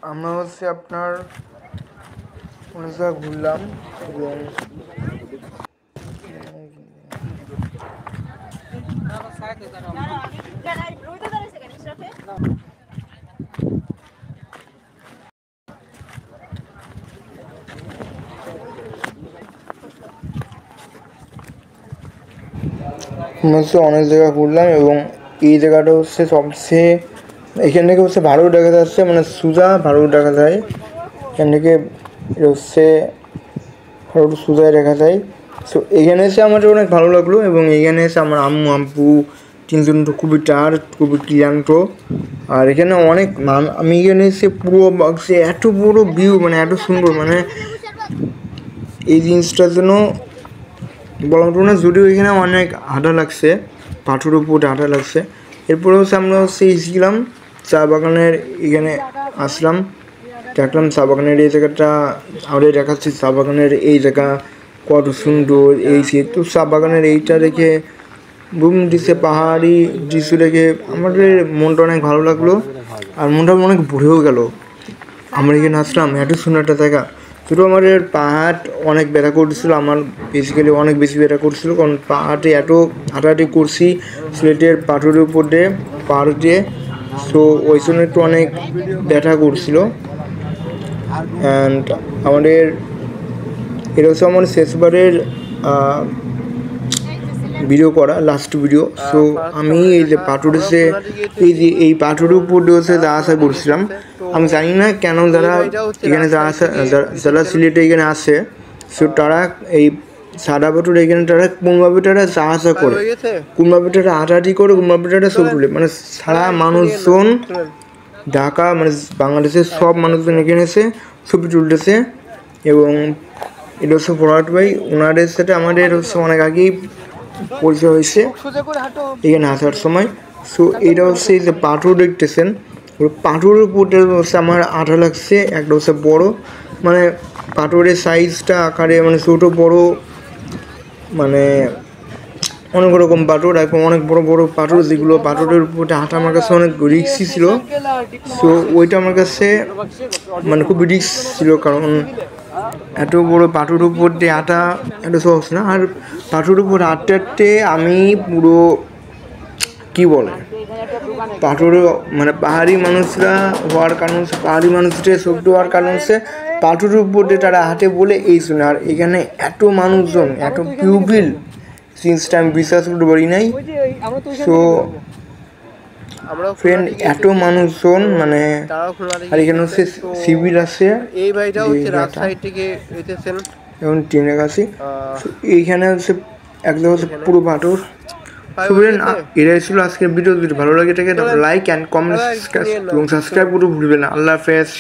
আমরা হচ্ছে আপনার অনেক জায়গায় ঘুরলাম এবং অনেক জায়গা ঘুরলাম এবং এই জায়গাটা হচ্ছে সবচেয়ে এখান থেকে হচ্ছে ভালো দেখা যাচ্ছে, মানে সোজা ভালো দেখা যায়। এখান থেকে হচ্ছে ভালো সোজায় দেখা যায়। সো এখানে এসে আমার অনেক ভালো লাগলো এবং এখানে এসে আমার আম্মু আব্বু তিনজনটা খুবই খুবই ক্লিয়ান্ত। আর এখানে অনেক আমি এখানে এসে পুরো বাক্সে এত বড় ভিউ, মানে এত সুন্দর, মানে এই জিনিসটার জন্য বলার না। যদিও এখানে অনেক হাঁটা লাগছে, পাথরের উপর হাঁটা লাগছে। এরপরে হচ্ছে আমরা হচ্ছে এসেছিলাম চা বাগানের এখানে আসলাম, দেখলাম চা বাগানের এই জায়গাটা আমাদের দেখাচ্ছি। চা বাগানের এই জায়গা কত সুন্দর, এই তো চা বাগানের এইটা দেখে বুম দিচ্ছে, পাহাড়ি দৃশ্য দেখে আমাদের মনটা অনেক ভালো লাগলো আর মনটা অনেক ভরেও গেল। আমরা এখানে আসলাম, এত সুন্দর একটা জায়গা। শুধু আমাদের পাহাড় অনেক ব্যথা করছিল, আমার বেসিক্যালি অনেক বেশি ব্যথা করছিল, কারণ পাহাড়ে এত হাঁটাহাঁটি করছি সিলেটের পাথরের উপর দিয়ে পাহাড় দিয়ে। সো ওই জন্য একটু অনেক ব্যথা করছিল। অ্যান্ড আমাদের এটা হচ্ছে আমার শেষবারের ভিডিও করা, লাস্ট ভিডিও। সো আমি এই যে পাথরেছে এই পাথরের উপর হচ্ছে যা আশা করছিলাম, আমি জানি না কেন যারা এখানে যারা সিলেটে এখানে আসে, সো তারা এই সাদা পাথর এখানে তারা কোনভাবে তারা যা আশা করে, কোনভাবে তারা হাঁটাহাঁটি করে, কোনভাবে তারা ছবি তুলে, মানে সারা মানুষজন ঢাকা মানে বাংলাদেশের সব মানুষজন এখানে এসে ছবি তুলতেছে। এবং এটা হচ্ছে ফরহাদ ভাই, ওনাদের সাথে আমাদের হচ্ছে অনেক আগেই পরিচয় হয়েছে এখানে আসার সময়। সো এটা হচ্ছে এই যে পাথর দেখতেছেন, ওই পাথরের উপরটা হচ্ছে আমার আঠা লাগছে। একটা হচ্ছে বড়, মানে পাথরের সাইজটা আকারে মানে ছোটো বড়, মানে অনেক রকম পাথর, এখন অনেক বড় বড় পাথর, যেগুলো পাথরের উপরে হাঁটা আমার কাছে অনেক রিস্কি ছিল। সো ওইটা আমার কাছে মানে খুব রিস্ক ছিল, কারণ এত বড় পাথরের উপর দিয়ে হাঁটা এত সহজ না। আর পাথরের উপর হাঁটতে হাঁটতে আমি পুরো কি বলে পাথরের মানে পাহাড়ি মানুষরা হওয়ার কারণ হচ্ছে, পাহাড়ি মানুষদের শব্দ হওয়ার কারণ হচ্ছে পাথরের উপর দিয়ে তারা হাঁটে বলে এই শুনে। আর এখানে এত মানুষজন, এত পিউপিল, জিনিসটা আমি বিশ্বাস করতে পারি নাই। সো ফ্রেন্ড এত মানুষজন, মানে আর এখানে হচ্ছে শিবির আছে, এই ভাইটা হচ্ছে রাজশাহী থেকে এসেছেন এবং ট্রেনে কাছে। এইখানে হচ্ছে একদম হচ্ছে পুরো পাথর। এটাই ছিল আজকের ভিডিও। যদি ভালো লাগে থাকে লাইক অ্যান্ড কমেন্ট এবং সাবস্ক্রাইব করতে ভুলবেন না। আল্লাহ হাফেজ।